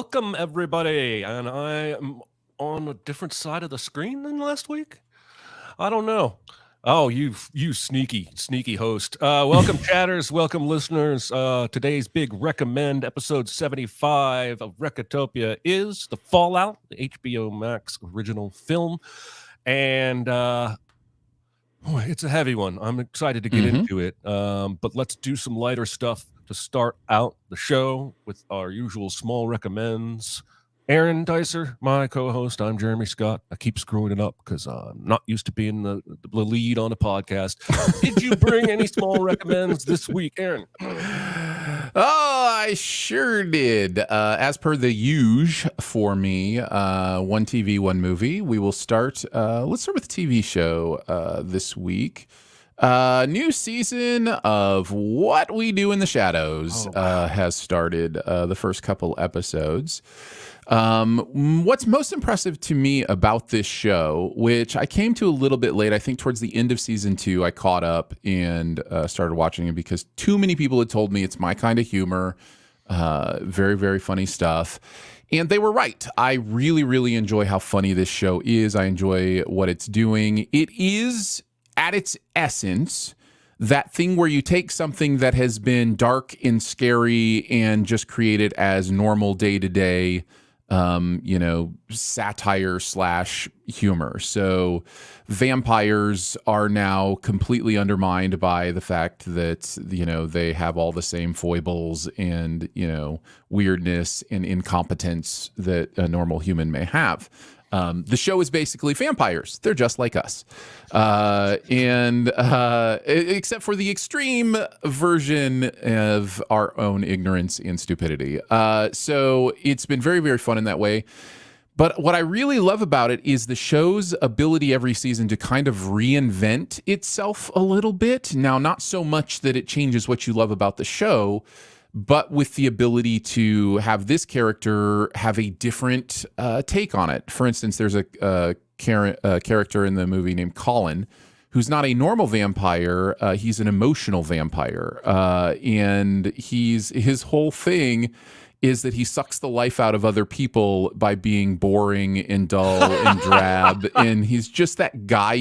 Welcome, everybody. And I am on a different side of the screen than last week. I don't know. Oh, you sneaky host. Welcome, chatters. Welcome, listeners. Today's big recommend, episode 75 of Recotopia, is The Fallout, the HBO Max original film. And it's a heavy one. I'm excited to get into it. But let's do some lighter stuff to start out the show with our usual small recommends. Aaron Dicer, my co-host. I'm Jeremy Scott. I keep screwing it up because I'm not used to being the lead on a podcast. Did you bring any small recommends this week, Aaron? Oh, I sure did. As per the usual for me, one TV, one movie. We will start. Let's start with a TV show this week. New season of What We Do in the Shadows has started. The first couple episodes. What's most impressive to me about this show, which I came to a little bit late, I think towards the end of season 2, I caught up and started watching it because too many people had told me it's my kind of humor. Very, very funny stuff. And they were right. I really, really enjoy how funny this show is. I enjoy what it's doing. It is, at its essence, that thing where you take something that has been dark and scary and just create it as normal day-to-day satire / humor. So vampires are now completely undermined by the fact that, they have all the same foibles and, weirdness and incompetence that a normal human may have. The show is basically vampires. They're just like us. Except for the extreme version of our own ignorance and stupidity. So it's been very, very fun in that way. But what I really love about it is the show's ability every season to kind of reinvent itself a little bit. Now, not so much that it changes what you love about the show, but with the ability to have this character have a different take on it. For instance, there's a character in the movie named Colin, who's not a normal vampire. He's an emotional vampire. And his whole thing is that he sucks the life out of other people by being boring and dull and drab. And he's just that guy,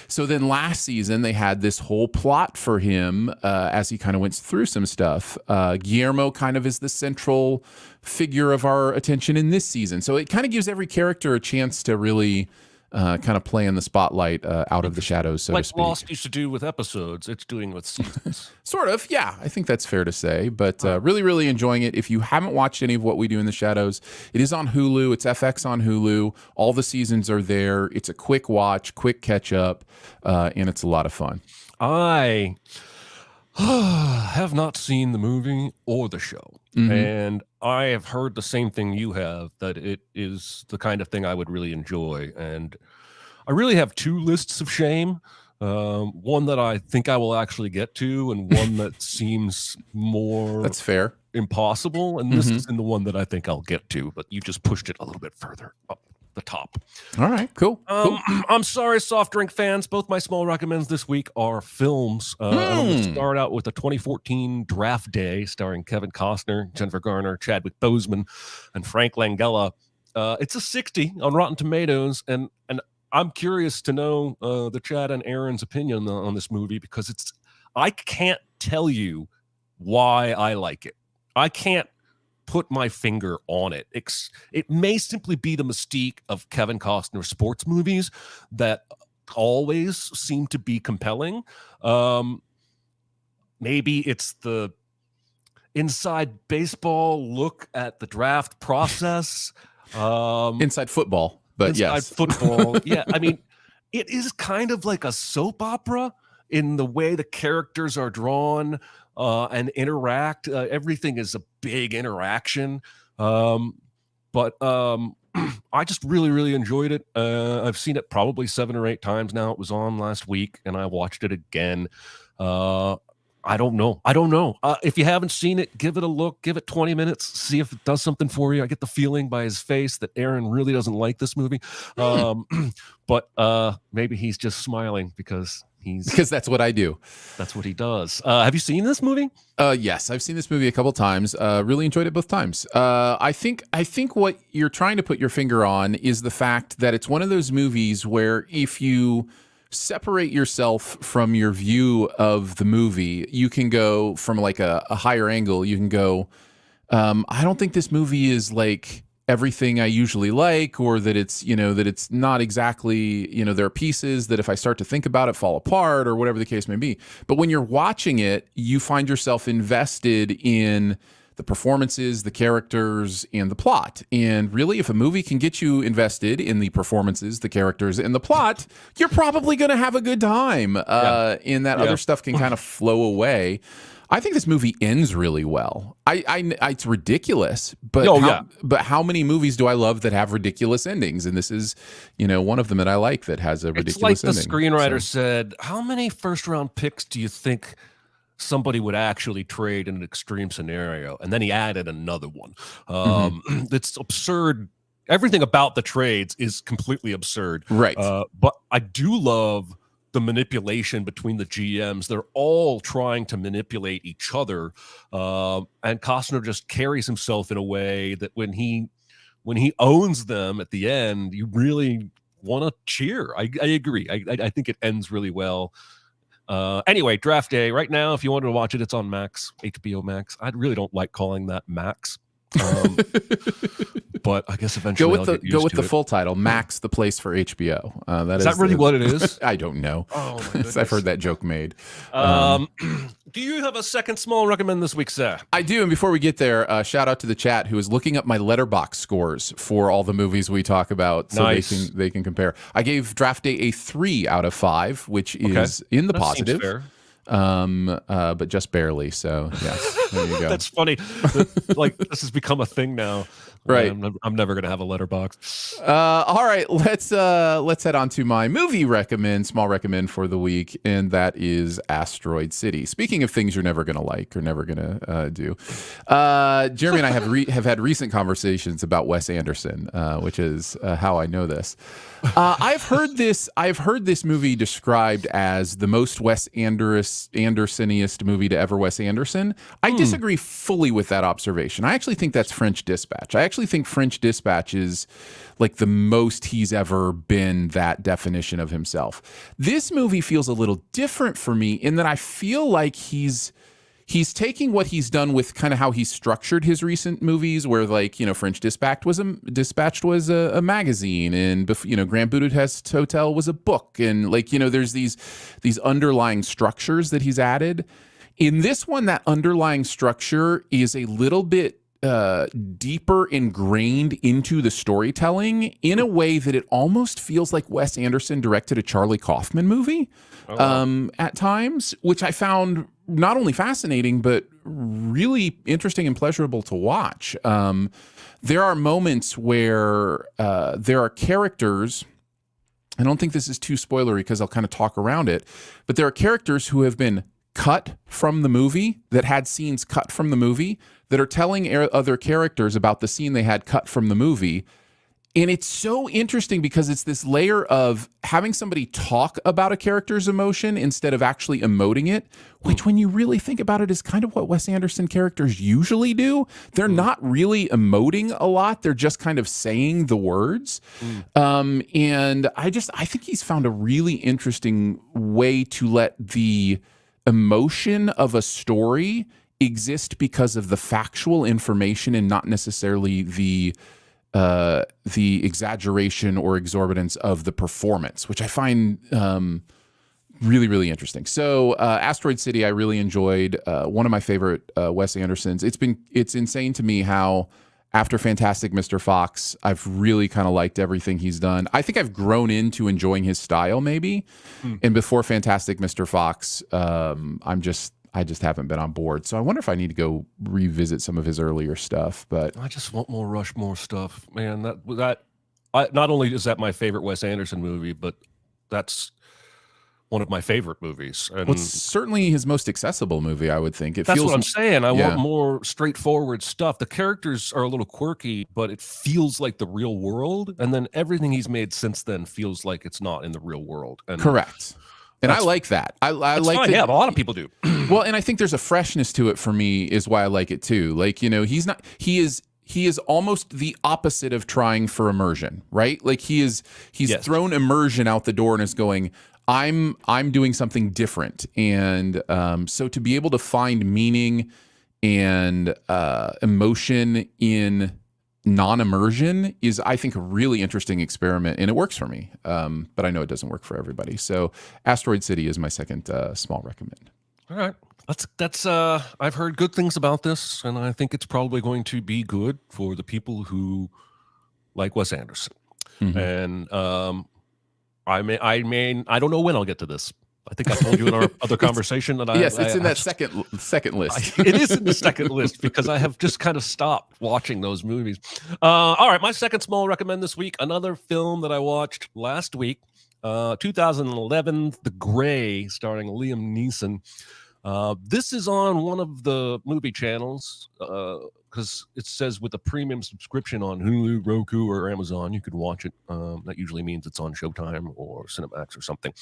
So then last season, they had this whole plot for him as he kind of went through some stuff. Guillermo kind of is the central figure of our attention in this season. So it kind of gives every character a chance to really kind of play in the spotlight out of the shadows, so to speak. Like Lost used to do with episodes, it's doing with seasons. Sort of, yeah. I think that's fair to say. But really, really enjoying it. If you haven't watched any of What We Do in the Shadows, it is on Hulu. It's FX on Hulu. All the seasons are there. It's a quick watch, quick catch up, and it's a lot of fun. I have not seen the movie or the show. And I have heard the same thing you have, that it is the kind of thing I would really enjoy. And I really have two lists of shame. One that I think I will actually get to, and one that seems more That's fair. impossible. And this is in the one that I think I'll get to, but you just pushed it a little bit further up the top. All right, cool. I'm sorry, soft drink fans. Both my small recommends this week are films. I'm going to start out with a 2014 Draft Day starring Kevin Costner, Jennifer Garner, Chadwick Boseman, and Frank Langella. It's a 60 on Rotten Tomatoes, and I'm curious to know the Chad and Aaron's opinion on this movie, because I can't tell you why I like it. I can't put my finger on it. It may simply be the mystique of Kevin Costner sports movies that always seem to be compelling. Maybe it's the inside baseball look at the draft process. Inside football, but yes. Inside football, yeah. I mean, it is kind of like a soap opera in the way the characters are drawn and interact. Everything is a big interaction. But I just really, really enjoyed it. I've seen it probably 7 or 8 times now. It was on last week, and I watched it again. I don't know. I don't know. If you haven't seen it, give it a look. Give it 20 minutes. See if it does something for you. I get the feeling by his face that Aaron really doesn't like this movie. But maybe he's just smiling because that's what I do. That's what he does. Have you seen this movie? Yes, I've seen this movie a couple times. Really enjoyed it both times. I think what you're trying to put your finger on is the fact that it's one of those movies where if you separate yourself from your view of the movie, you can go from like a higher angle. You can go, I don't think this movie is like everything I usually like, or that it's, that it's not exactly, there are pieces that if I start to think about it fall apart or whatever the case may be. But when you're watching it, you find yourself invested in the performances, the characters, and the plot. And really, if a movie can get you invested in the performances, the characters, and the plot, you're probably going to have a good time. And that other stuff can kind of flow away. I think this movie ends really well. It's ridiculous, but but how many movies do I love that have ridiculous endings? And this is, one of them that I like that has a ridiculous ending. It's like the screenwriter said, how many first-round picks do you think somebody would actually trade in an extreme scenario? And then he added another one. It's absurd. Everything about the trades is completely absurd. Right. But I do love the manipulation between the GMs. They're all trying to manipulate each other. And Costner just carries himself in a way that when he owns them at the end, you really want to cheer. I agree. I think it ends really well. Anyway, Draft Day right now, if you wanted to watch it, it's on Max, HBO Max. I really don't like calling that Max. But I guess eventually go with the full title, Max, the place for HBO. Is that really what it is? I don't know. Oh my goodness. I've heard that joke made. Do you have a second small recommend this week, sir? I do. And before we get there, shout out to the chat who is looking up my Letterboxd scores for all the movies we talk about, so they can compare. I gave Draft Day a 3 out of 5, which is in the positive. Seems fair. But just barely. So yes, there you go. That's funny. This has become a thing now. Right. I'm never gonna have a letterbox. All right, let's head on to my movie small recommend for the week, and that is Asteroid City. Speaking of things you're never gonna like or never gonna do, Jeremy and I have had recent conversations about Wes Anderson, which is how I know this. I've heard this movie described as the most Wes Andersoniest movie to ever Wes Anderson. I disagree fully with that observation. I actually think that's French Dispatch. I actually think French Dispatch is like the most he's ever been that definition of himself. This movie feels a little different for me in that I feel like he's taking what he's done with kind of how he's structured his recent movies, where French Dispatch was a magazine, and Grand Budapest Hotel was a book, and there's these underlying structures that he's added. In this one, that underlying structure is a little bit deeper ingrained into the storytelling in a way that it almost feels like Wes Anderson directed a Charlie Kaufman movie at times, which I found not only fascinating, but really interesting and pleasurable to watch. There are moments where there are characters, I don't think this is too spoilery because I'll kind of talk around it, but there are characters who have been cut from the movie, that had scenes cut from the movie, that are telling other characters about the scene they had cut from the movie. And it's so interesting because it's this layer of having somebody talk about a character's emotion instead of actually emoting it, which when you really think about it is kind of what Wes Anderson characters usually do. They're not really emoting a lot. They're just kind of saying the words. And I think he's found a really interesting way to let the emotion of a story exist because of the factual information and not necessarily the exaggeration or exorbitance of the performance, which I find really, really interesting. So Asteroid City, I really enjoyed. One of my favorite Wes Andersons. It's insane to me how after Fantastic Mr. Fox, I've really kind of liked everything he's done. I think I've grown into enjoying his style maybe. And before Fantastic Mr. Fox, I just haven't been on board. So I wonder if I need to go revisit some of his earlier stuff. But I just want more Rushmore stuff, man. Not only is that my favorite Wes Anderson movie, but that's one of my favorite movies. And Well, it's certainly his most accessible movie, I would think. It that's feels, what I'm saying. I want yeah. more straightforward stuff. The characters are a little quirky, but it feels like the real world. And then everything he's made since then feels like it's not in the real world. And Correct. And I that's like that. I that's like fine. that. Yeah, a lot of people do. Well, and I think there's a freshness to it for me is why I like it too. Like, you know, he is almost the opposite of trying for immersion, right? Like he's Yes. thrown immersion out the door and is going, I'm doing something different. And so to be able to find meaning and emotion in non-immersion is, I think, a really interesting experiment, and it works for me. But I know it doesn't work for everybody. So Asteroid City is my second small recommend. All right. That's I've heard good things about this, and I think it's probably going to be good for the people who like Wes Anderson. Mhm. And I don't know when I'll get to this. I think I told you in our other conversation that Yes, it's I in that just- second list. it is in the second list because I have just kind of stopped watching those movies. All right, my second small recommend this week, another film that I watched last week, 2011, The Gray, starring Liam Neeson. This is on one of the movie channels because it says with a premium subscription on Hulu, Roku, or Amazon, you could watch it. That usually means it's on Showtime or Cinemax or something.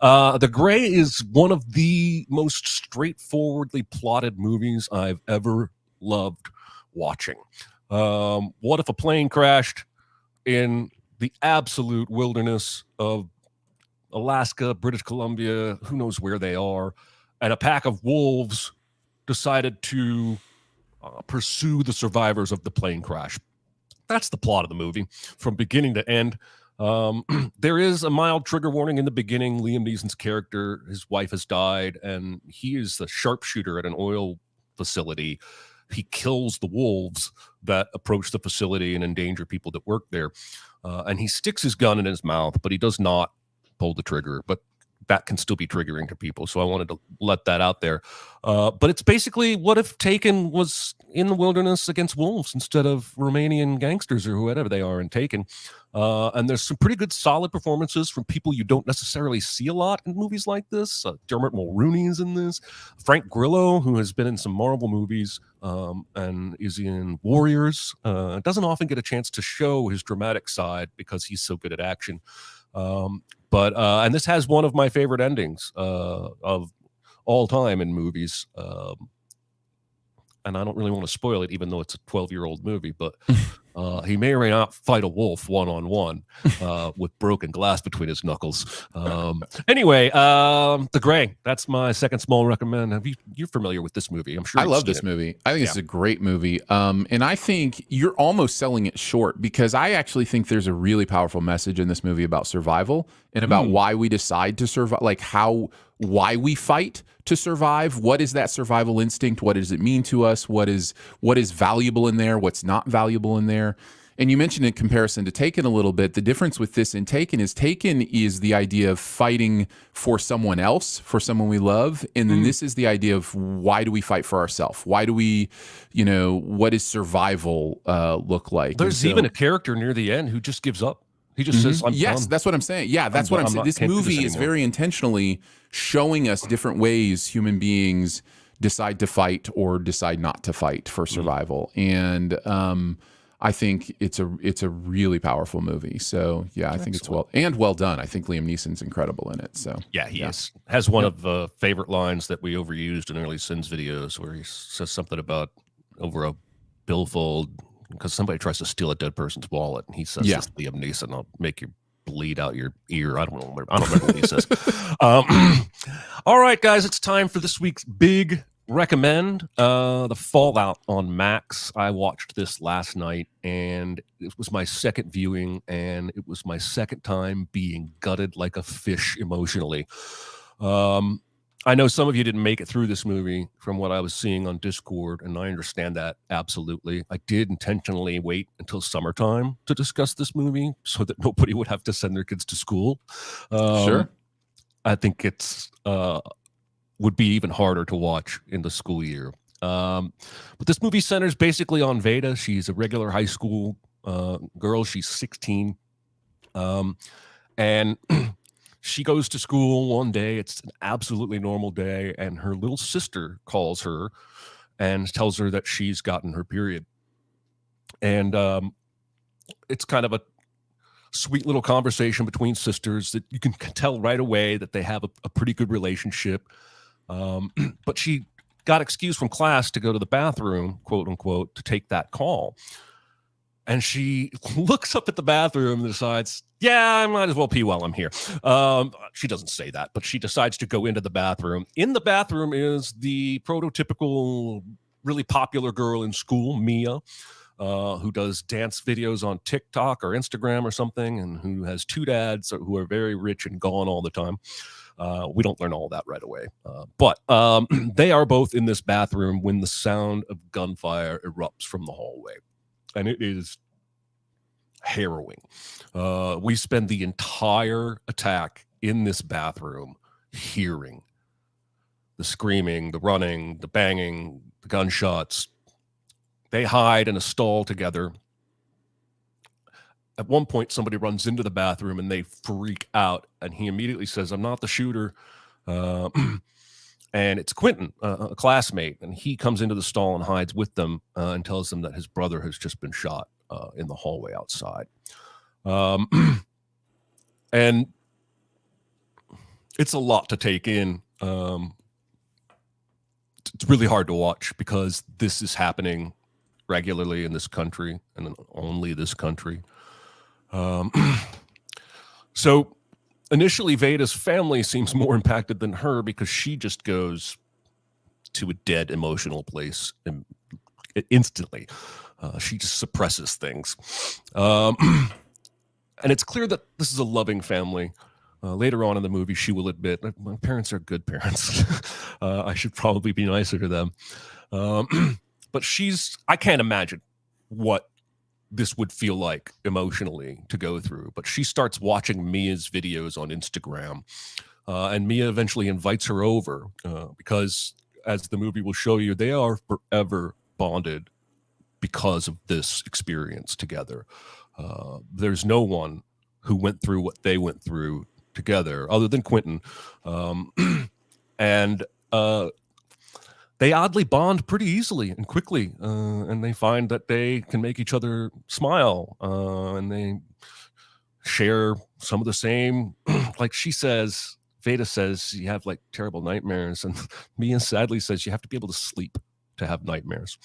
The Gray is one of the most straightforwardly plotted movies I've ever loved watching. What if a plane crashed in the absolute wilderness of Alaska, British Columbia, who knows where they are, and a pack of wolves decided to pursue the survivors of the plane crash. That's the plot of the movie from beginning to end. There is a mild trigger warning in the beginning. Liam Neeson's character, his wife has died, and he is the sharpshooter at an oil facility. He kills the wolves that approach the facility and endanger people that work there. And he sticks his gun in his mouth, but he does not pull the trigger. But that can still be triggering to people. So I wanted to let that out there. But it's basically what if Taken was in the wilderness against wolves instead of Romanian gangsters or whatever they are in Taken. And there's some pretty good solid performances from people you don't necessarily see a lot in movies like this. Dermot Mulroney's in this. Frank Grillo, who has been in some Marvel movies and is in Warriors, doesn't often get a chance to show his dramatic side because he's so good at action. And this has one of my favorite endings of all time in movies. And I don't really want to spoil it, even though it's a 12-year-old movie, but he may or may not fight a wolf one-on-one with broken glass between his knuckles. Anyway, The Gray, that's my second small recommend. You're familiar with this movie? I'm sure I love this movie. I think it's a great movie. And I think you're almost selling it short because I actually think there's a really powerful message in this movie about survival and about why we decide to survive, like why we fight to survive. What is that survival instinct? What does it mean to us? What is valuable in there? What's not valuable in there? And you mentioned in comparison to Taken a little bit, the difference with this and Taken is the idea of fighting for someone else, for someone we love. And then this is the idea of why do we fight for ourselves? Why do we, what does survival look like? There's even a character near the end who just gives up. He just says, I'm done. That's what I'm saying. Yeah, that's what I'm saying. This movie is very intentionally showing us different ways human beings decide to fight or decide not to fight for survival. And I think it's a really powerful movie. So yeah, I think it's well done. I think Liam Neeson's incredible in it. So yeah, he is. Has one of the favorite lines that we overused in early Sins videos, where he says something about over a billfold because somebody tries to steal a dead person's wallet, and he says, "This Liam Neeson, I'll make you bleed out your ear." I don't remember what he says. All right, guys, it's time for this week's big recommend. The Fallout on Max. I watched this last night, and it was my second viewing, and it was my second time being gutted like a fish emotionally. I know some of you didn't make it through this movie from what I was seeing on Discord, and I understand that absolutely. I did intentionally wait until summertime to discuss this movie so that nobody would have to send their kids to school. Sure. I think it's would be even harder to watch in the school year. But this movie centers basically on Veda. She's a regular high school girl. She's 16. And She goes to school one day. It's an absolutely normal day, and her little sister calls her and tells her that she's gotten her period. And it's kind of a sweet little conversation between sisters that you can tell right away that they have a pretty good relationship. But she got excused from class to go to the bathroom, quote unquote, to take that call. And she looks up at the bathroom and decides, yeah, I might as well pee while I'm here. She doesn't say that, but she decides to go into the bathroom. In the bathroom is the prototypical, really popular girl in school, Mia, who does dance videos on TikTok or Instagram or something, and who has two dads who are very rich and gone all the time. We don't learn all that right away. But they are both in this bathroom when the sound of gunfire erupts from the hallway. And it is harrowing. We spend the entire attack in this bathroom hearing the screaming, the running, the banging, the gunshots. They hide in a stall together. At one point, somebody runs into the bathroom and they freak out. And he immediately says, I'm not the shooter. And it's Quentin, a classmate, and he comes into the stall and hides with them and tells them that his brother has just been shot in the hallway outside. And it's a lot to take in. It's really hard to watch because this is happening regularly in this country and only this country. So initially, Veda's family seems more impacted than her because she just goes to a dead emotional place instantly. She just suppresses things. And it's clear that this is a loving family. Later on in the movie, she will admit, my parents are good parents. I should probably be nicer to them. But I can't imagine what this would feel like emotionally to go through. But she starts watching Mia's videos on Instagram. And Mia eventually invites her over because, as the movie will show you, they are forever bonded because of this experience together. There's no one who went through what they went through together other than Quentin. And they oddly bond pretty easily and quickly, and they find that they can make each other smile, and they share some of the same, like she says, Veda says, you have like terrible nightmares, and Mia sadly says you have to be able to sleep to have nightmares.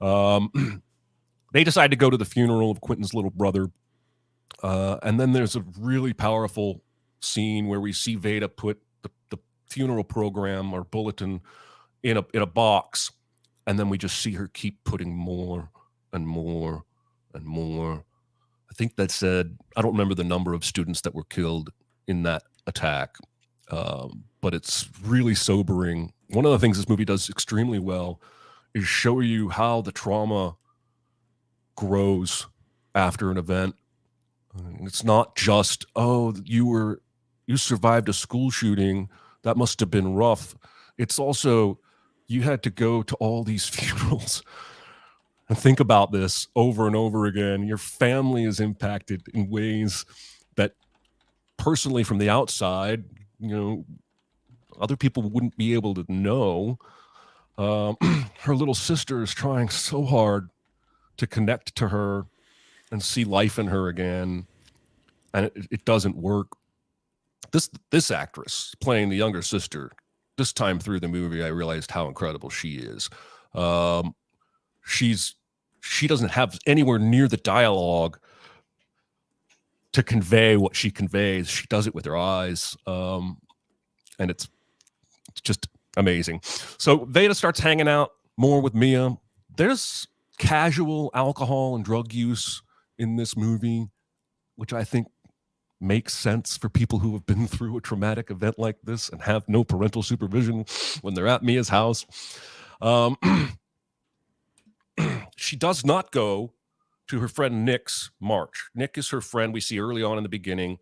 They decide to go to the funeral of Quentin's little brother, and then there's a really powerful scene where we see Veda put the funeral program or bulletin in a box, and then we just see her keep putting more and more and more. I think that said, I don't remember the number of students that were killed in that attack, but it's really sobering. One of the things this movie does extremely well is show you how the trauma grows after an event. It's not just, oh, you survived a school shooting, that must have been rough. It's also, you had to go to all these funerals and think about this over and over again. Your family is impacted in ways that personally from the outside, other people wouldn't be able to know. Her little sister is trying so hard to connect to her and see life in her again, and it doesn't work. This actress playing the younger sister, this time through the movie, I realized how incredible she is. She doesn't have anywhere near the dialogue to convey what she conveys. She does it with her eyes, and it's just amazing. So Veda starts hanging out more with Mia. There's casual alcohol and drug use in this movie, which I think makes sense for people who have been through a traumatic event like this and have no parental supervision when they're at Mia's house. She does not go to her friend Nick's march. Nick is her friend we see early on in the beginning,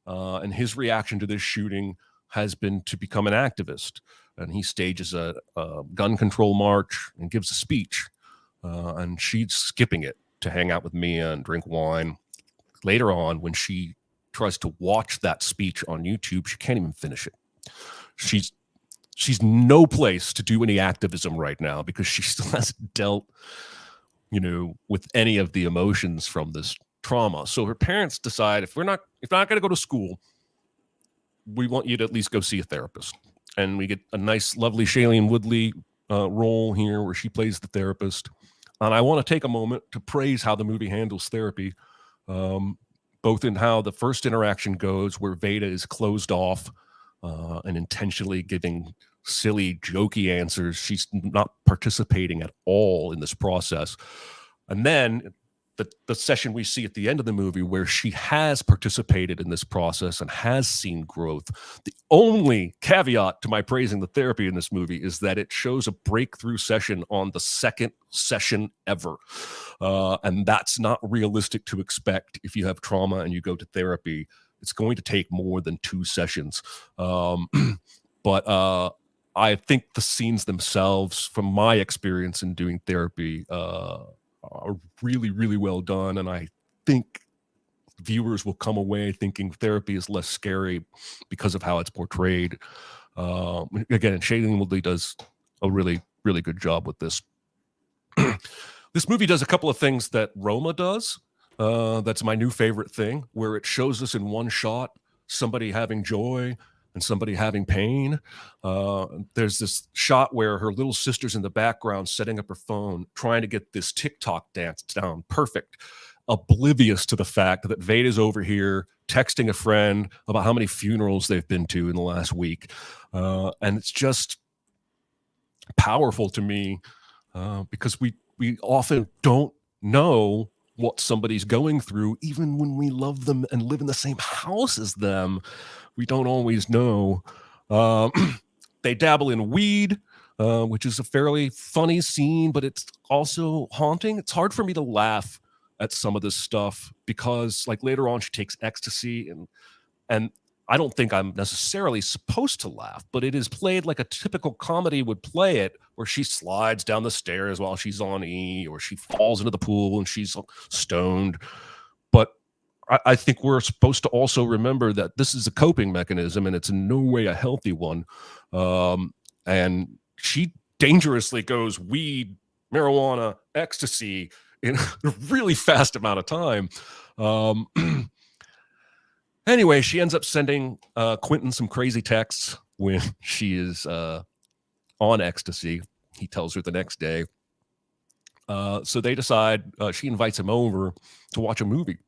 and his reaction to this shooting has been to become an activist. And he stages a gun control march and gives a speech, and she's skipping it to hang out with Mia and drink wine. Later on, when she tries to watch that speech on YouTube, she can't even finish it. She's no place to do any activism right now because she still hasn't dealt, with any of the emotions from this trauma. So her parents decide if we're not going to go to school, we want you to at least go see a therapist. And we get a nice, lovely Shailene Woodley role here where she plays the therapist. And I want to take a moment to praise how the movie handles therapy, both in how the first interaction goes, where Veda is closed off and intentionally giving silly, jokey answers. She's not participating at all in this process. And then the session we see at the end of the movie where she has participated in this process and has seen growth. The only caveat to my praising the therapy in this movie is that it shows a breakthrough session on the second session ever. And that's not realistic to expect if you have trauma and you go to therapy. It's going to take more than 2 sessions. But I think the scenes themselves, from my experience in doing therapy, are really, really well done. And I think viewers will come away thinking therapy is less scary because of how it's portrayed. Again, Shailene Woodley does a really, really good job with this. This movie does a couple of things that Roma does. That's my new favorite thing, where it shows us in one shot somebody having joy and somebody having pain. There's this shot where her little sister's in the background setting up her phone, trying to get this TikTok dance down perfect, oblivious to the fact that Veda's over here texting a friend about how many funerals they've been to in the last week. And it's just powerful to me because we often don't know what somebody's going through, even when we love them and live in the same house as them. We don't always know. They dabble in weed, which is a fairly funny scene, but it's also haunting. It's hard for me to laugh at some of this stuff because, like, later on she takes ecstasy, and I don't think I'm necessarily supposed to laugh, but it is played like a typical comedy would play it, where she slides down the stairs while she's on E, or she falls into the pool and she's stoned. But I think we're supposed to also remember that this is a coping mechanism and it's in no way a healthy one. And she dangerously goes weed, marijuana, ecstasy in a really fast amount of time. Anyway, she ends up sending Quentin some crazy texts when she is on ecstasy. He tells her the next day. So they decide, she invites him over to watch a movie.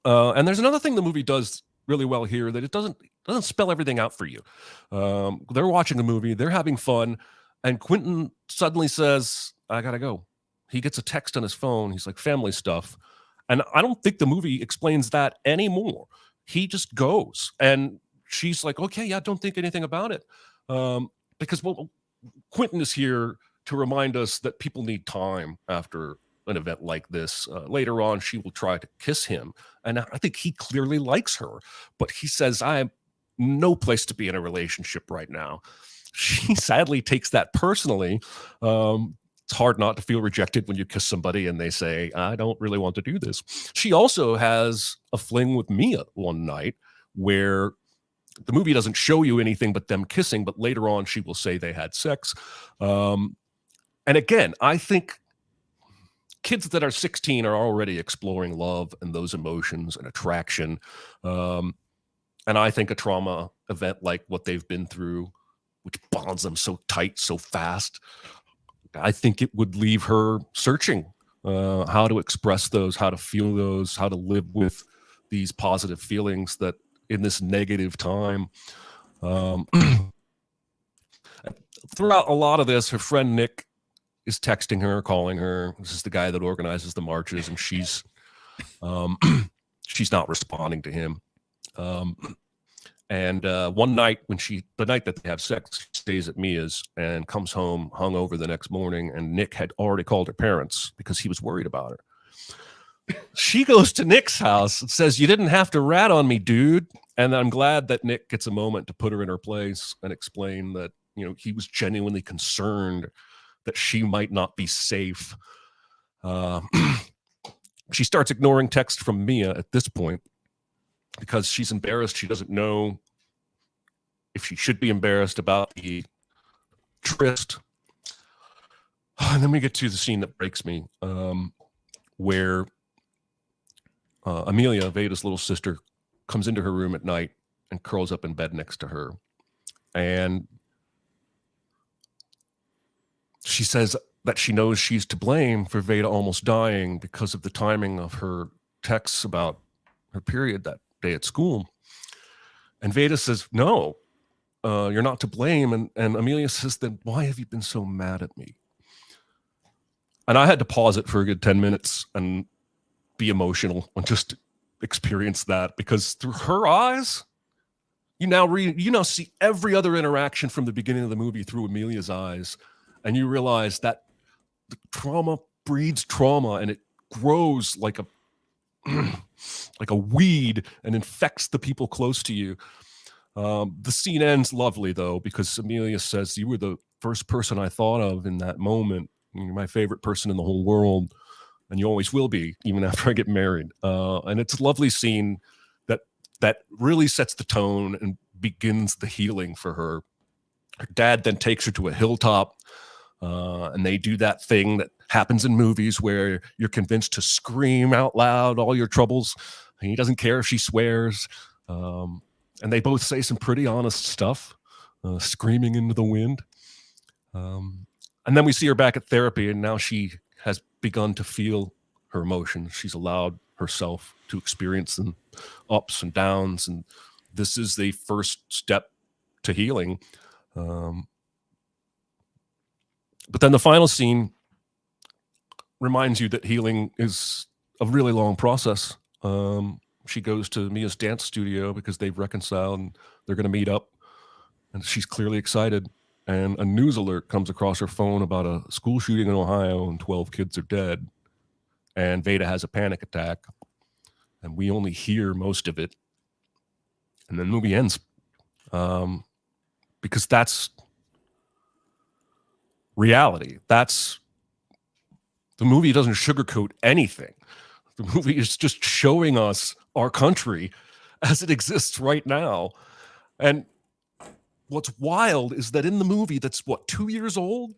And there's another thing the movie does really well here, that it doesn't spell everything out for you. They're watching a movie, they're having fun, and Quentin suddenly says, I gotta go. He gets a text on his phone. He's like, family stuff. And I don't think the movie explains that anymore. He just goes. And she's like, okay, yeah, don't think anything about it. Because Quentin is here to remind us that people need time after an event like this. Later on, she will try to kiss him. And I think he clearly likes her. But he says, I am no place to be in a relationship right now. She sadly takes that personally. It's hard not to feel rejected when you kiss somebody and they say, I don't really want to do this. She also has a fling with Mia one night where the movie doesn't show you anything but them kissing, but later on she will say they had sex. And again, I think kids that are 16 are already exploring love and those emotions and attraction. And I think a trauma event like what they've been through, which bonds them so tight, so fast, I think it would leave her searching how to express those, how to feel those, how to live with these positive feelings that in this negative time. Throughout a lot of this, her friend Nick is texting her, calling her. This is the guy that organizes the marches, and she's not responding to him. And one night the night that they have sex, she stays at Mia's and comes home hungover the next morning, and Nick had already called her parents because he was worried about her. She goes to Nick's house and says, you didn't have to rat on me, dude. And I'm glad that Nick gets a moment to put her in her place and explain that, he was genuinely concerned that she might not be safe. She starts ignoring text from Mia at this point. because she's embarrassed. She doesn't know if she should be embarrassed about the tryst. And then we get to the scene that breaks me, where Amelia, Veda's little sister, comes into her room at night and curls up in bed next to her. And she says that she knows she's to blame for Veda almost dying because of the timing of her texts about her period that day at school. And Veda says, no, you're not to blame. And Amelia says, then why have you been so mad at me? And I had to pause it for a good 10 minutes and be emotional and just experience that, because through her eyes, you now see every other interaction from the beginning of the movie through Amelia's eyes. And you realize that the trauma breeds trauma, and it grows like a like a weed and infects the people close to you. The scene ends lovely, though, because Amelia says, you were the first person I thought of in that moment. You're my favorite person in the whole world, and you always will be, even after I get married. And it's a lovely scene that really sets the tone and begins the healing for her. Her dad then takes her to a hilltop, and they do that thing that happens in movies where you're convinced to scream out loud all your troubles. And he doesn't care if she swears. And they both say some pretty honest stuff, screaming into the wind. And then we see her back at therapy, and now she has begun to feel her emotions. She's allowed herself to experience them, ups and downs. And this is the first step to healing. But then the final scene reminds you that healing is a really long process. She goes to Mia's dance studio because they've reconciled and they're going to meet up. And she's clearly excited. And a news alert comes across her phone about a school shooting in Ohio and 12 kids are dead. And Veda has a panic attack. And we only hear most of it. And then the movie ends. Because that's reality. The movie doesn't sugarcoat anything. The movie is just showing us our country as it exists right now. And what's wild is that in the movie that's 2 years old,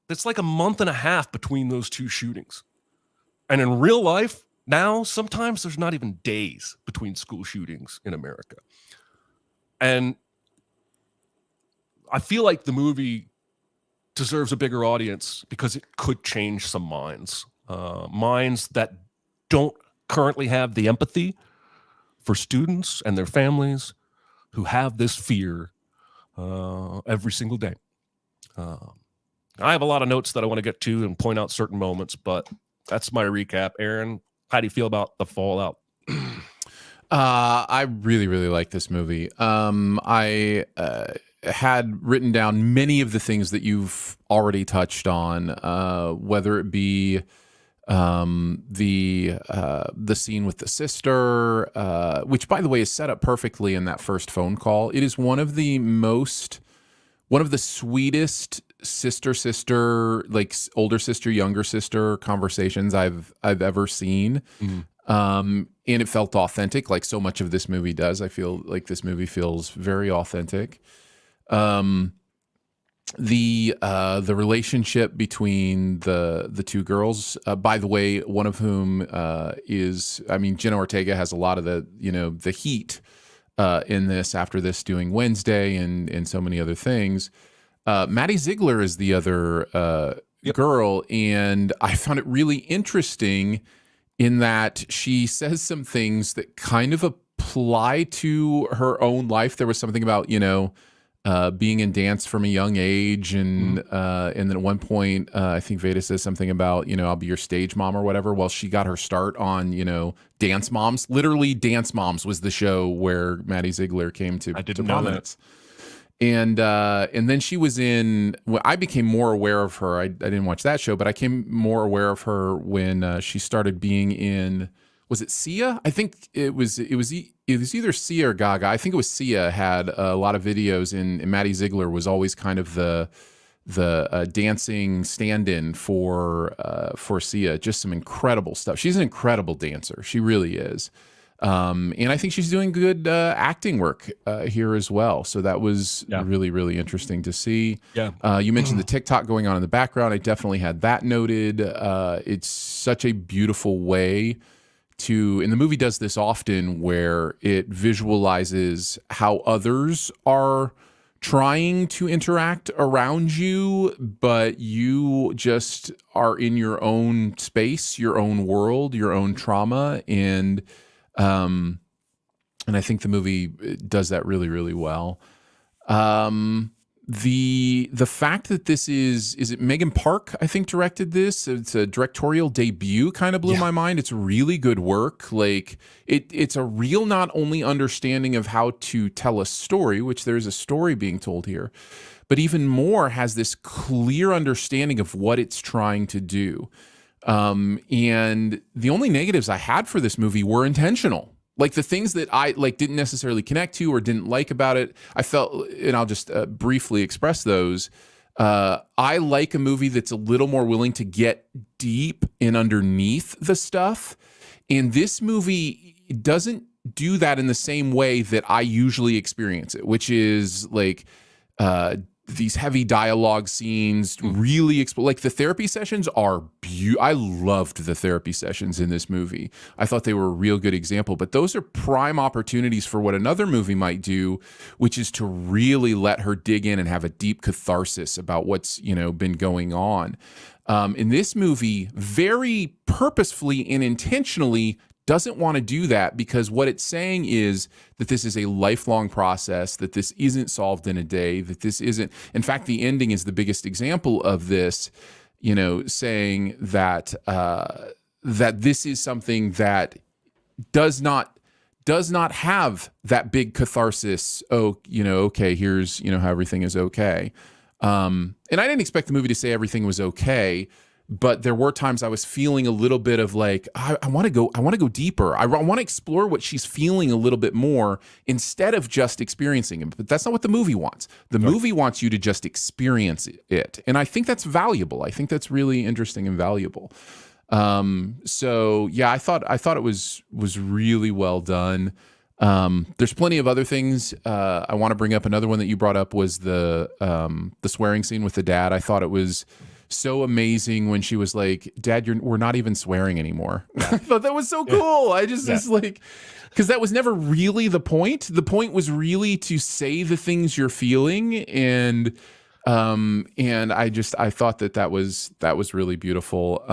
that's like a month and a half between those two shootings. And in real life now, sometimes there's not even days between school shootings in America. And I feel like the movie deserves a bigger audience because it could change some minds that don't currently have the empathy for students and their families who have this fear every single day. I have a lot of notes that I want to get to and point out certain moments, but that's my recap. Aaron, how do you feel about The Fallout? I really, really like this movie. I had written down many of the things that you've already touched on, whether it be the scene with the sister, which, by the way, is set up perfectly in that first phone call. It is one of the sweetest sister, like older sister, younger sister conversations I've ever seen. And it felt authentic, like so much of this movie does. I feel like this movie feels very authentic. The relationship between the two girls, by the way, one of whom Jenna Ortega has a lot of the heat in this after this doing Wednesday and so many other things. Maddie Ziegler is the other girl, and I found it really interesting in that she says some things that kind of apply to her own life. There was something about, being in dance from a young age. And then at one point, I think Veda says something about, I'll be your stage mom or whatever. Well, she got her start on, Dance Moms. Literally, Dance Moms was the show where Maddie Ziegler came to prominence. And then she was in. Well, I became more aware of her. I didn't watch that show, but I became more aware of her when she started being in. Was it Sia? I think it was either Sia or Gaga. I think it was Sia. Had a lot of videos, and Maddie Ziegler was always kind of the dancing stand-in for Sia. Just some incredible stuff. She's an incredible dancer. She really is. And I think she's doing good acting work here as well. So that was really, really interesting to see. Yeah. You mentioned the TikTok going on in the background. I definitely had that noted. It's such a beautiful way to, and the movie does this often, where it visualizes how others are trying to interact around you, but you just are in your own space, your own world, your own trauma, and I think the movie does that really, really well. The fact that this is it Megan Park, I think, directed this. It's a directorial debut, kind of blew my mind. It's really good work. Like it's a real not only understanding of how to tell a story, which there's a story being told here, but even more has this clear understanding of what it's trying to do. And the only negatives I had for this movie were intentional. Like the things that I didn't necessarily connect to or didn't like about it, I felt, and I'll just briefly express those. I like a movie that's a little more willing to get deep and underneath the stuff. And this movie doesn't do that in the same way that I usually experience it, which is like these heavy dialogue scenes, really like the therapy sessions are I loved the therapy sessions in this movie. I thought they were a real good example, but those are prime opportunities for what another movie might do, which is to really let her dig in and have a deep catharsis about what's, been going on. In this movie, very purposefully and intentionally doesn't want to do that, because what it's saying is that this is a lifelong process, that this isn't solved in a day, that this isn't. In fact, the ending is the biggest example of this, saying that that this is something that does not have that big catharsis. Oh, okay, here's how everything is okay. And I didn't expect the movie to say everything was okay. But there were times I was feeling a little bit of like, I want to go deeper. I want to explore what she's feeling a little bit more instead of just experiencing it. But that's not what the movie wants. The movie wants you to just experience it. And I think that's valuable. I think that's really interesting and valuable. So yeah, I thought it was really well done. There's plenty of other things. I want to bring up another one that you brought up was the swearing scene with the dad. I thought it was so amazing when she was like, "Dad, we're not even swearing anymore." Yeah. I thought that was so cool. I just it's like, because that was never really the point. The point was really to say the things you're feeling, and I thought that was really beautiful.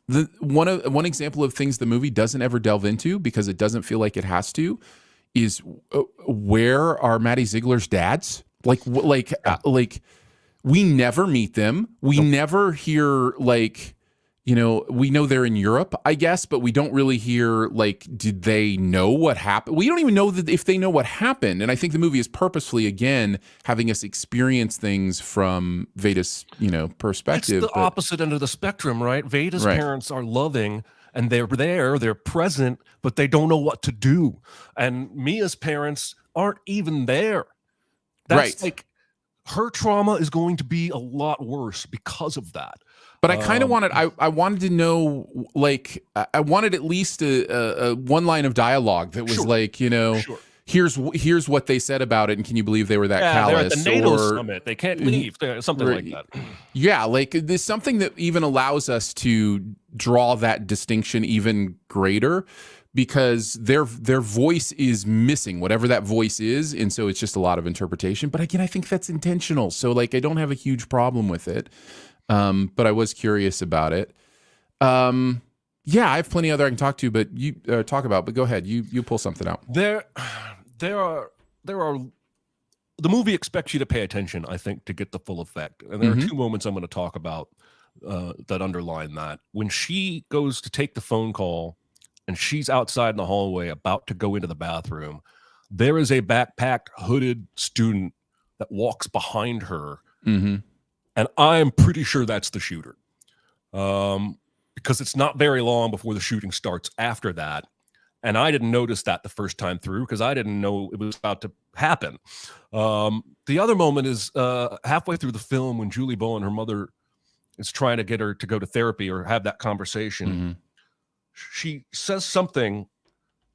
The one example of things the movie doesn't ever delve into because it doesn't feel like it has to is where are Maddie Ziegler's dads? Like we never meet them. We never hear we know they're in Europe, I guess, but we don't really hear did they know what happened? We don't even know that if they know what happened. And I think the movie is purposefully, again, having us experience things from Veda's, perspective. It's the opposite end of the spectrum, right? Veda's parents are loving and they're present, but they don't know what to do. And Mia's parents aren't even there. That's her trauma is going to be a lot worse because of that. But I kind of wanted, I wanted to know, I wanted at least a one line of dialogue that was here's what they said about it, and can you believe they were that callous? They're at the NATO summit. They can't leave. Something like that. Yeah, there's something that even allows us to draw that distinction even greater, because their voice is missing, whatever that voice is, and so it's just a lot of interpretation. But again, I think that's intentional, so I don't have a huge problem with it. But I was curious about it. Yeah, I have plenty other I can talk to, but you talk about. But go ahead, you pull something out. There are. The movie expects you to pay attention, I think, to get the full effect. And there are two moments I'm going to talk about that underline that. When she goes to take the phone call, and she's outside in the hallway about to go into the bathroom, there is a backpacked, hooded student that walks behind her. Mm-hmm. And I'm pretty sure that's the shooter, because it's not very long before the shooting starts after that. And I didn't notice that the first time through because I didn't know it was about to happen. The other moment is halfway through the film when Julie Bowen, her mother, is trying to get her to go to therapy or have that conversation. Mm-hmm. She says something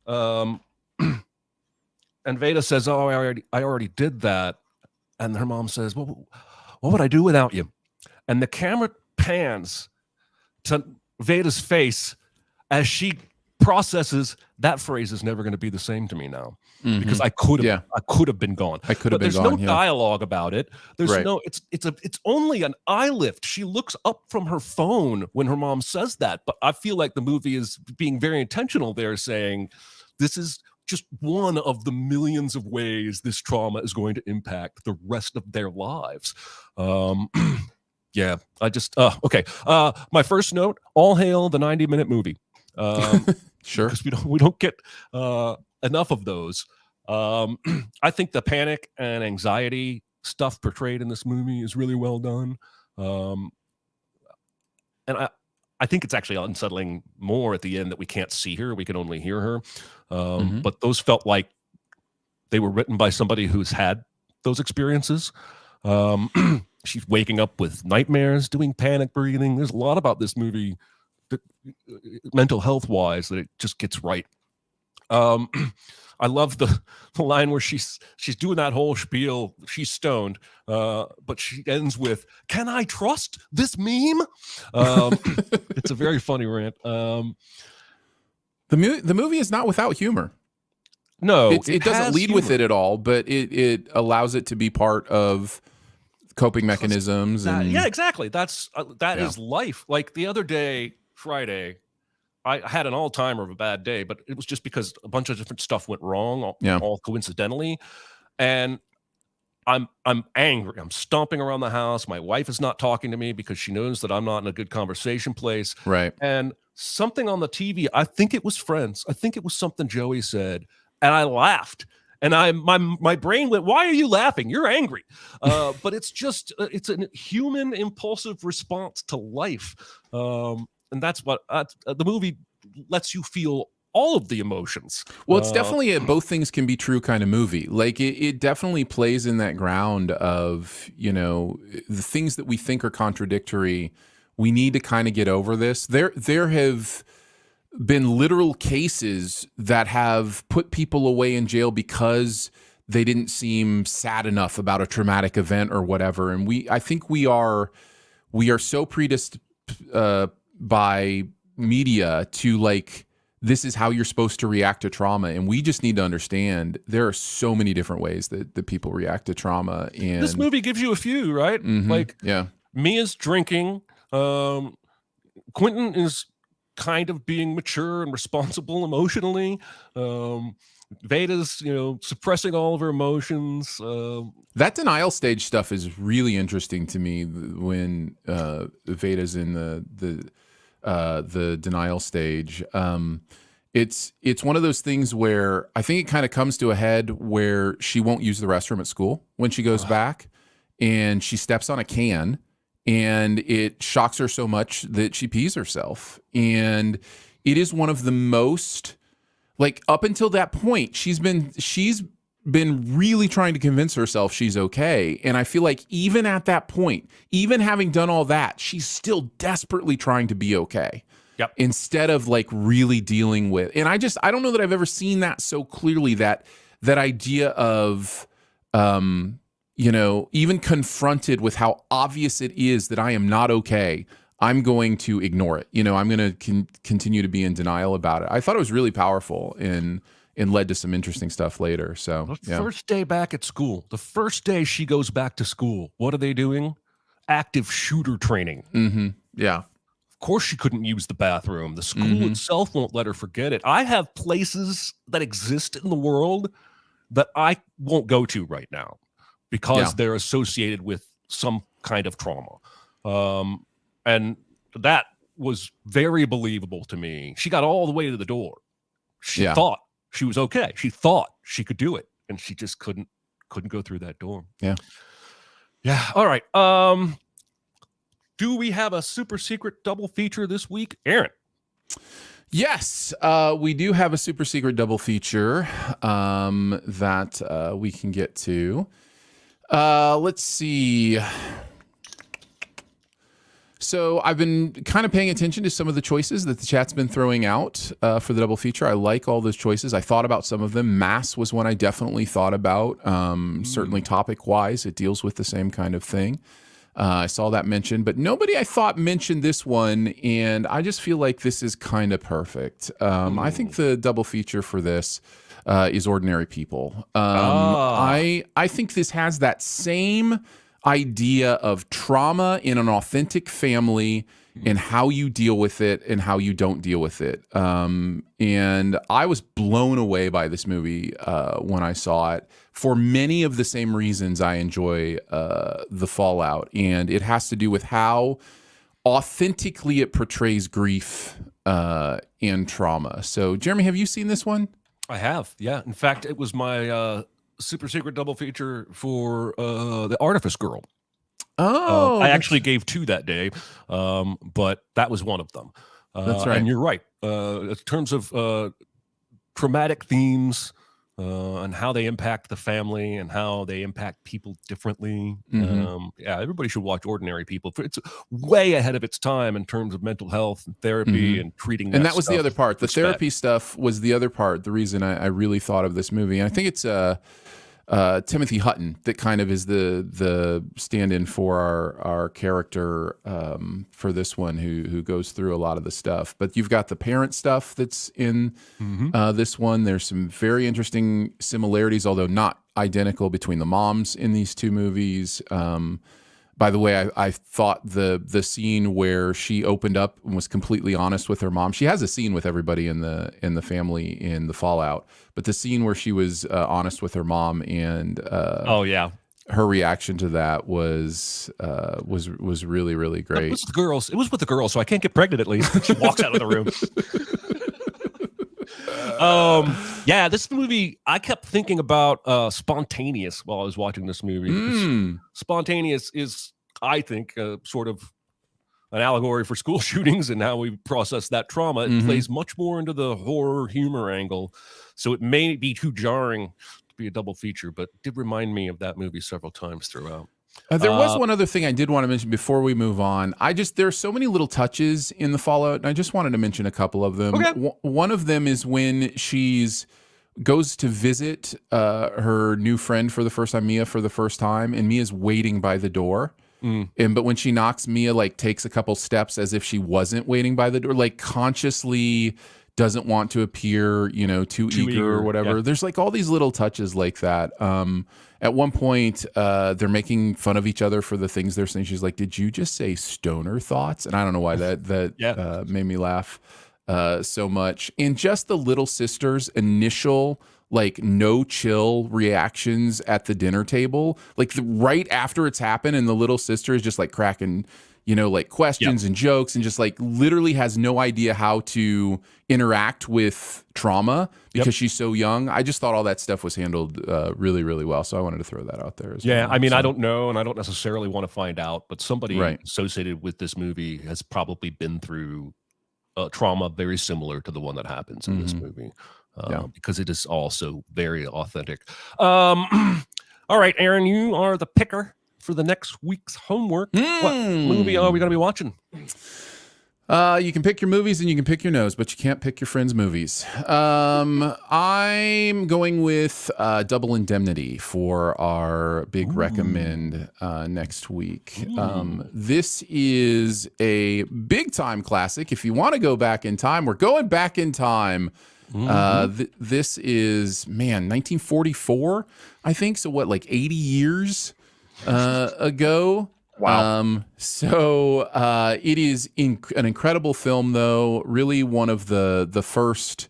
Um, and Veda says, "Oh, I already did that." And her mom says, "Well, what would I do without you?" And the camera pans to Veda's face as she processes that phrase is never going to be the same to me now, because I could have been gone. I could have But been there's gone. no dialogue about it. There's Right. no. It's only an eye lift. She looks up from her phone when her mom says that. But I feel like the movie is being very intentional there, saying this is just one of the millions of ways this trauma is going to impact the rest of their lives. Yeah, I just okay. My first note: all hail the 90-minute movie. Sure. Because we don't get enough of those. I think the panic and anxiety stuff portrayed in this movie is really well done. And I think it's actually unsettling more at the end that we can't see her, we can only hear her. But those felt like they were written by somebody who's had those experiences. She's waking up with nightmares, doing panic breathing. There's a lot about this movie that, mental health wise, that it just gets right. I love the line where she's doing that whole spiel. She's stoned, but she ends with, "Can I trust this meme?" It's a very funny rant. The movie is not without humor. No, it doesn't lead with it at all, but it allows it to be part of coping mechanisms. Yeah, exactly. That is life. Like the other day, Friday, I had an all-timer of a bad day, but it was just because a bunch of different stuff went wrong, all coincidentally. And I'm angry. I'm stomping around the house. My wife is not talking to me because she knows that I'm not in a good conversation place. Right. And something on the TV, I think it was Friends. I think it was something Joey said, and I laughed. And my brain went, "Why are you laughing? You're angry." But it's just it's a human impulsive response to life. And that's what the movie lets you feel all of the emotions. Well, it's definitely a both things can be true kind of movie. Like it definitely plays in that ground of, the things that we think are contradictory. We need to kind of get over this. There have been literal cases that have put people away in jail because they didn't seem sad enough about a traumatic event or whatever. And I think we are so predisposed by media to like, this is how you're supposed to react to trauma. And we just need to understand there are so many different ways that people react to trauma. And this movie gives you a few, right? Like, Mia's drinking. Quentin is kind of being mature and responsible emotionally. Veda's, suppressing all of her emotions. That denial stage stuff is really interesting to me when Veda's in the denial stage. It's one of those things where I think it kind of comes to a head where she won't use the restroom at school when she goes back, and she steps on a can, and it shocks her so much that she pees herself. And it is one of the most, like, up until that point, she's been really trying to convince herself she's okay. And I feel like even at that point, even having done all that, she's still desperately trying to be okay. Yep. Instead of like really dealing with, and I don't know that I've ever seen that so clearly, that idea of, even confronted with how obvious it is that I am not okay, I'm going to ignore it. I'm going to continue to be in denial about it. I thought it was really powerful and led to some interesting stuff later. So the first day back at school, the first day she goes back to school, what are they doing? Active shooter training. Mm-hmm. Yeah. Of course she couldn't use the bathroom. The school itself won't let her forget it. I have places that exist in the world that I won't go to right now because they're associated with some kind of trauma. And that was very believable to me. She got all the way to the door. She thought she was okay. She thought she could do it, and she just couldn't go through that door. Yeah. All right. Do we have a super secret double feature this week, Aaron? Yes, we do have a super secret double feature that we can get to. Let's see. So I've been kind of paying attention to some of the choices that the chat's been throwing out for the double feature. I like all those choices. I thought about some of them. Mass was one I definitely thought about. Certainly topic-wise, it deals with the same kind of thing. I saw that mentioned, but nobody I thought mentioned this one, and I just feel like this is kind of perfect. I think the double feature for this is Ordinary People. I think this has that same idea of trauma in an authentic family and how you deal with it and how you don't deal with it. And I was blown away by this movie when I saw it for many of the same reasons I enjoy The Fallout. And it has to do with how authentically it portrays grief and trauma. So, Jeremy, have you seen this one? I have, yeah. In fact, it was my super secret double feature for The Artifice Girl. Oh, I actually gave 2 that day, but that was one of them. That's right. And you're right. In terms of traumatic themes and how they impact the family and how they impact people differently. Yeah, everybody should watch Ordinary People. It's way ahead of its time in terms of mental health and therapy and treating and that was the other part. The respect. therapy stuff was the other part, the reason I really thought of this movie. And I think it's Timothy Hutton that kind of is the stand-in for our character for this one, who goes through a lot of the stuff. But you've got the parent stuff that's in this one. There's some very interesting similarities, although not identical, between the moms in these 2 movies. By the way, I thought the scene where she opened up and was completely honest with her mom. She has a scene with everybody in the family in The Fallout, but the scene where she was honest with her mom and her reaction to that was really, really great. It was the girls. It was with the girls, so I can't get pregnant at least. She walks out of the room. Yeah, this movie, I kept thinking about Spontaneous while I was watching this movie. Spontaneous is, I think, sort of an allegory for school shootings and how we process that trauma. It plays much more into the horror humor angle, so it may be too jarring to be a double feature, but it did remind me of that movie several times throughout. There was one other thing I did want to mention before we move on. There are so many little touches in The Fallout, and I just wanted to mention a couple of them. Okay. One of them is when goes to visit her new friend for the first time, Mia, for the first time, and Mia's waiting by the door. But when she knocks, Mia takes a couple steps as if she wasn't waiting by the door, consciously doesn't want to appear, too eager or whatever. Yeah. There's all these little touches like that. At one point, they're making fun of each other for the things they're saying. She's like, "Did you just say stoner thoughts?" And I don't know why that made me laugh so much. And just the little sister's initial no chill reactions at the dinner table, right after it's happened, and the little sister is just cracking questions and jokes, and just literally has no idea how to interact with trauma because she's so young. I just thought all that stuff was handled really, really well. So I wanted to throw that out there as well. Yeah, I mean, I don't know, and I don't necessarily want to find out, but somebody associated with this movie has probably been through trauma very similar to the one that happens in this movie, because it is also very authentic. All right, Aaron, you are the picker for the next week's homework. What movie are we going to be watching? You can pick your movies and you can pick your nose, but you can't pick your friends' movies. I'm going with Double Indemnity for our big recommend next week. This is a big time classic. If you want to go back in time, we're going back in time. This is, 1944, I think. So what, 80 years ago? Wow. So it is an incredible film, though. Really one of the first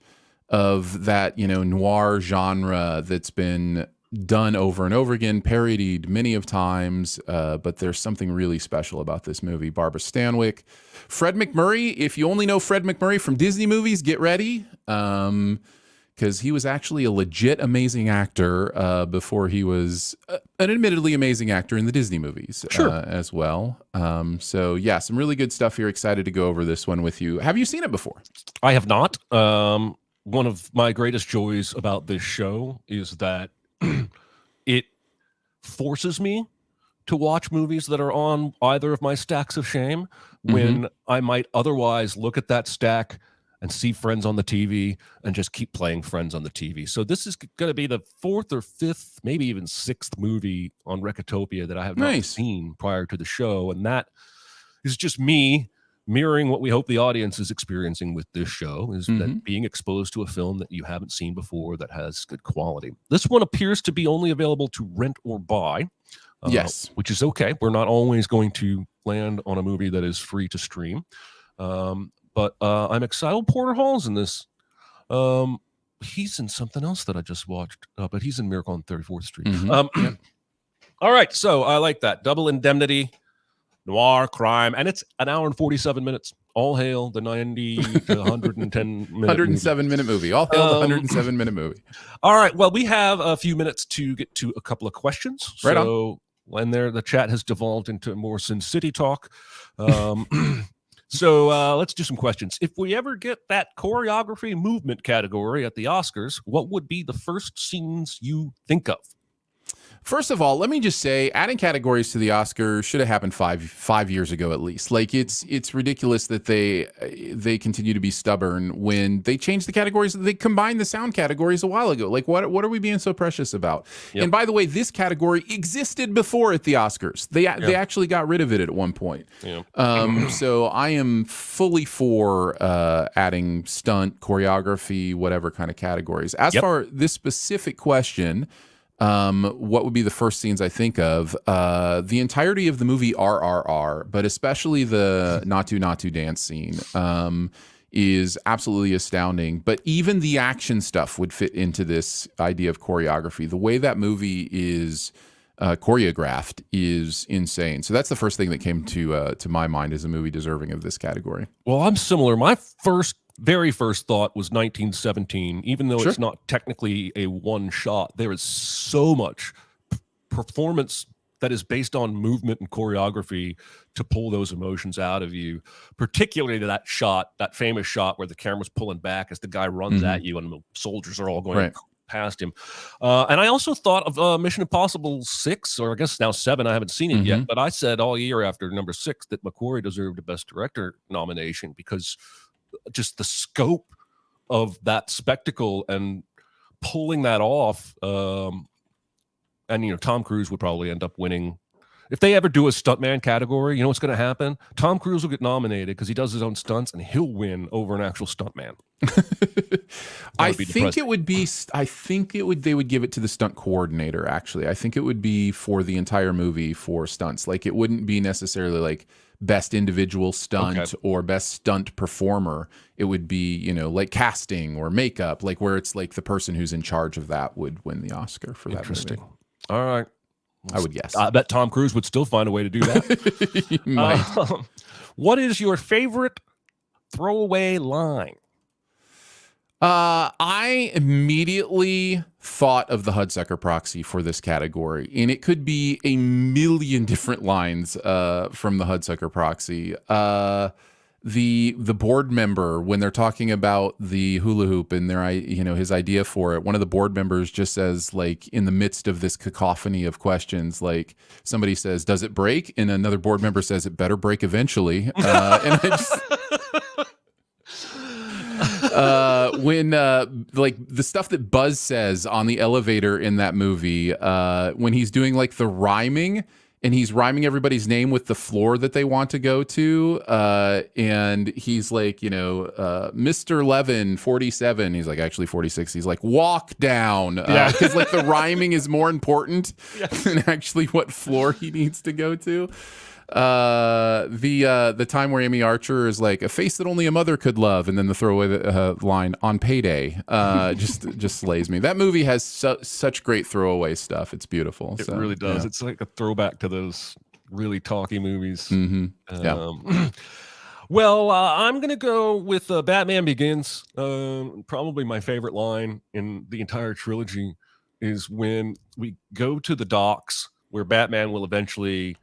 of that, noir genre that's been done over and over again, parodied many of times. But there's something really special about this movie. Barbara Stanwyck, Fred MacMurray. If you only know Fred MacMurray from Disney movies, get ready. Because he was actually a legit amazing actor before he was an admittedly amazing actor in the Disney movies as well. So, yeah, some really good stuff here. Excited to go over this one with you. Have you seen it before? I have not. One of my greatest joys about this show is that it forces me to watch movies that are on either of my stacks of shame when I might otherwise look at that stack and see Friends on the TV and just keep playing Friends on the TV. So this is going to be the 4th or 5th, maybe even 6th movie on Recotopia that I have not seen prior to the show. And that is just me mirroring what we hope the audience is experiencing with this show, is that being exposed to a film that you haven't seen before that has good quality. This one appears to be only available to rent or buy. Yes. Which is okay. We're not always going to land on a movie that is free to stream. But I'm excited. Porter Hall's in this. He's in something else that I just watched, but he's in Miracle on 34th Street. All right. So I like that. Double Indemnity, noir, crime, and it's an hour and 47 minutes. All hail the 90 to 110 minute 107-minute movie. All hail the 107-minute movie. All right. Well, we have a few minutes to get to a couple of questions. Right so on. When the chat has devolved into more Sin City talk. So let's do some questions. If we ever get that choreography movement category at the Oscars, what would be the first scenes you think of? First of all, let me just say, adding categories to the Oscars should have happened five years ago at least. Like it's ridiculous that they continue to be stubborn when they changed the categories. They combined the sound categories a while ago. Like what are we being so precious about? Yep. And by the way, this category existed before at the Oscars. They actually got rid of it at one point. Yep. So I am fully for adding stunt, choreography, whatever kind of categories. As far as this specific question. What would be the first scenes I think of? The entirety of the movie RRR, but especially the Natu dance scene is absolutely astounding. But even the action stuff would fit into this idea of choreography. The way that movie is choreographed is insane. So that's the first thing that came to my mind as a movie deserving of this category. Well, I'm similar. My very first thought was 1917, even though it's not technically a one shot. There is so much performance that is based on movement and choreography to pull those emotions out of you, particularly that famous shot where the camera's pulling back as the guy runs at you and the soldiers are all going past him. And I also thought of Mission Impossible 6, or I guess now 7. I haven't seen it yet, but I said all year after number 6 that McQuarrie deserved a Best Director nomination because just the scope of that spectacle and pulling that off. And, Tom Cruise would probably end up winning. If they ever do a stuntman category, what's going to happen? Tom Cruise will get nominated because he does his own stunts and he'll win over an actual stuntman. I think they would give it to the stunt coordinator, actually. I think it would be for the entire movie for stunts. Like, it wouldn't be necessarily like best individual stunt or best stunt performer. It would be, like casting or makeup, like where it's like the person who's in charge of that would win the Oscar for that movie. All right. I would guess. I bet Tom Cruise would still find a way to do that. He might. What is your favorite throwaway line? I immediately thought of the Hudsucker Proxy for this category, and it could be a million different lines from the Hudsucker Proxy. The board member, when they're talking about the hula hoop and his idea for it, one of the board members just says, like, in the midst of this cacophony of questions, like somebody says, "Does it break?" and another board member says, "It better break eventually." And I just when like the stuff that Buzz says on the elevator in that movie, when he's doing like the rhyming and he's rhyming everybody's name with the floor that they want to go to, and he's like, Mr. Levin 47, he's like, actually 46, he's like, walk down, because like the rhyming is more important than actually what floor he needs to go to. The time where Amy Archer is like, a face that only a mother could love, and then the throwaway line on payday just slays me. That movie has such great throwaway stuff. It's beautiful. It really does. It's like a throwback to those really talky movies. Well, I'm gonna go with Batman Begins. Probably my favorite line in the entire trilogy is when we go to the docks where Batman will eventually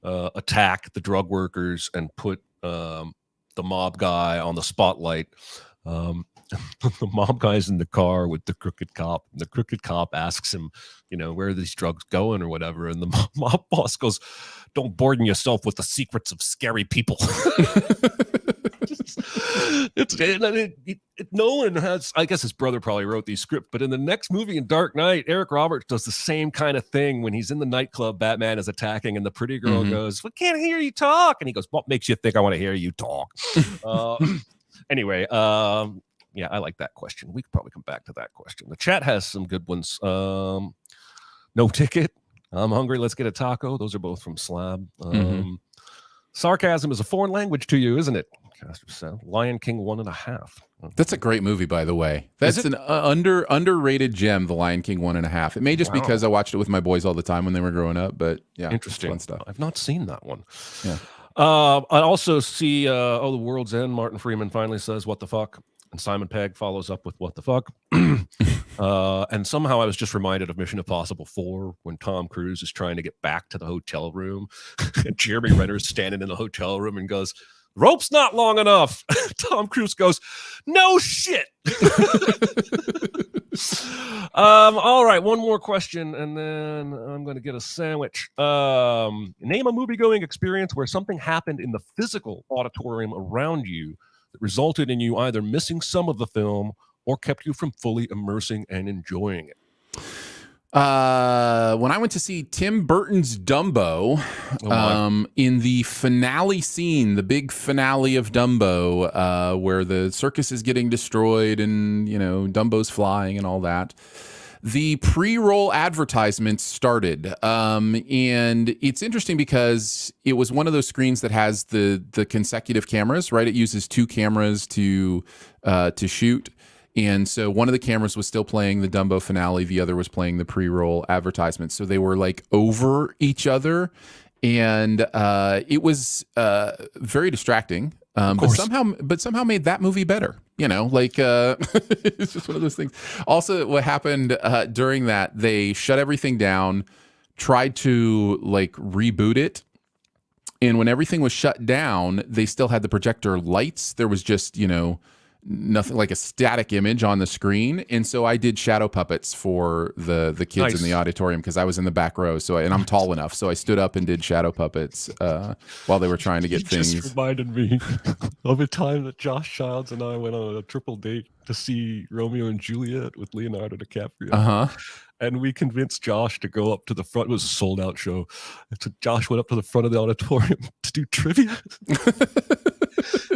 attack the drug workers and put the mob guy on the spotlight. the mob guy's in the car with the crooked cop, and the crooked cop asks him, where are these drugs going or whatever, and the mob boss goes, "Don't burden yourself with the secrets of scary people." Nolan has, I guess his brother probably wrote these scripts, but in the next movie, in Dark Knight, Eric Roberts does the same kind of thing. When he's in the nightclub, Batman is attacking, and the pretty girl goes, "We can't hear you talk," and he goes, "What makes you think I want to hear you talk?" Anyway, yeah, I like that question. We could probably come back to that question. The chat has some good ones. No Ticket, I'm hungry, let's get a taco. Those are both from Slab. Sarcasm is a foreign language to you, isn't it? Lion King 1.5. That's a great movie, by the way. That's an underrated gem, The Lion King 1.5. It may just because I watched it with my boys all the time when they were growing up, but yeah, interesting. Fun stuff. I've not seen that one. Yeah. I also see, The World's End. Martin Freeman finally says, "What the fuck?" And Simon Pegg follows up with, "What the fuck?" And somehow I was just reminded of Mission Impossible 4 when Tom Cruise is trying to get back to the hotel room. And Jeremy Renner is standing in the hotel room and goes, "Rope's not long enough." Tom Cruise goes, "No shit." All right, one more question, and then I'm going to get a sandwich. Name a movie-going experience where something happened in the physical auditorium around you that resulted in you either missing some of the film or kept you from fully immersing and enjoying it. When I went to see Tim Burton's Dumbo, in the finale scene, the big finale of Dumbo, where the circus is getting destroyed and, Dumbo's flying and all that, the pre-roll advertisements started. And it's interesting because it was one of those screens that has the consecutive cameras, right? It uses 2 cameras to shoot. And so one of the cameras was still playing the Dumbo finale. The other was playing the pre-roll advertisements. So they were like over each other. And it was very distracting. But somehow made that movie better. It's just one of those things. Also, what happened during that, they shut everything down, tried to reboot it. And when everything was shut down, they still had the projector lights. There was just, nothing, like a static image on the screen. And so I did shadow puppets for the kids in the auditorium because I was in the back row. And I'm tall enough. So I stood up and did shadow puppets while they were trying to get things. Just reminded me of a time that Josh Childs and I went on a triple date to see Romeo and Juliet with Leonardo DiCaprio. And we convinced Josh to go up to the front. It was a sold-out show. So Josh went up to the front of the auditorium to do trivia.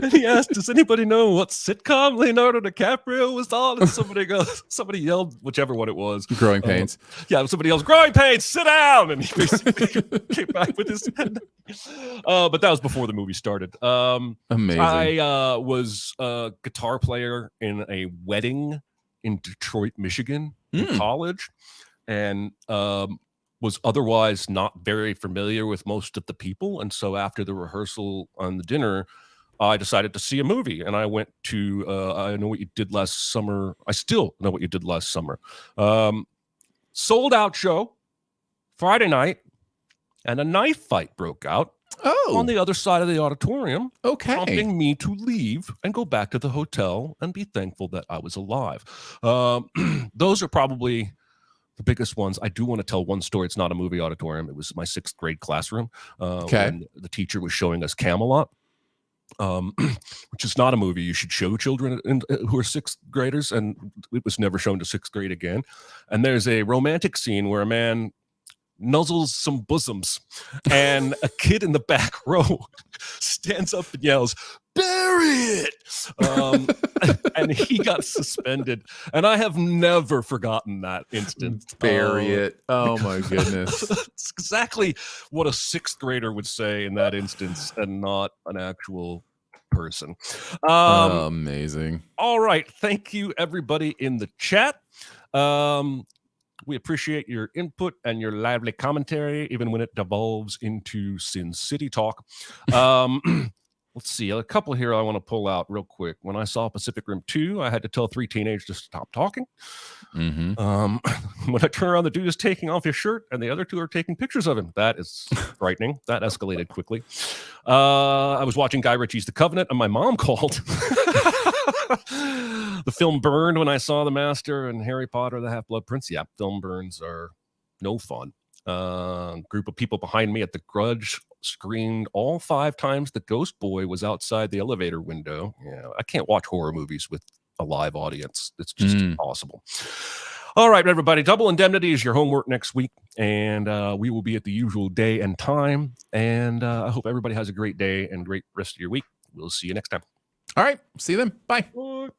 And he asked, "Does anybody know what sitcom Leonardo DiCaprio was on?" And somebody yelled, whichever one it was. Growing Pains. Yeah, somebody yells, "Growing Pains, sit down!" And he basically came back with his head. But that was before the movie started. Amazing. I was a guitar player in a wedding in Detroit, Michigan, in college, and was otherwise not very familiar with most of the people. And so after the rehearsal on the dinner, I decided to see a movie, and I went to I Know What You Did Last Summer. I still know what you did last summer. Sold out show, Friday night, and a knife fight broke out on the other side of the auditorium, prompting me to leave and go back to the hotel and be thankful that I was alive. Those are probably the biggest ones. I do want to tell one story. It's not a movie auditorium. It was my 6th grade classroom when the teacher was showing us Camelot. Which is not a movie you should show children who are 6th graders, and it was never shown to 6th grade again. And there's a romantic scene where a man nuzzles some bosoms, and a kid in the back row stands up and yells, "Bury it!" And he got suspended. And I have never forgotten that instance. Bury it. Oh my goodness. It's exactly what a 6th grader would say in that instance, and not an actual person. Amazing. All right. Thank you, everybody in the chat. We appreciate your input and your lively commentary, even when it devolves into Sin City talk. Let's see, a couple here I want to pull out real quick. When I saw Pacific Rim 2, I had to tell 3 teenagers to stop talking. When I turn around, the dude is taking off his shirt, and the other 2 are taking pictures of him. That is frightening. That escalated quickly. I was watching Guy Ritchie's The Covenant, and my mom called. The film burned when I saw The Master and Harry Potter, The Half-Blood Prince. Yeah, film burns are no fun. Group of people behind me at The Grudge screamed all 5 times the ghost boy was outside the elevator window. Yeah, I can't watch horror movies with a live audience. It's just impossible. All right, everybody. Double Indemnity is your homework next week, and we will be at the usual day and time. And I hope everybody has a great day and great rest of your week. We'll see you next time. All right. See you then. Bye. Bye.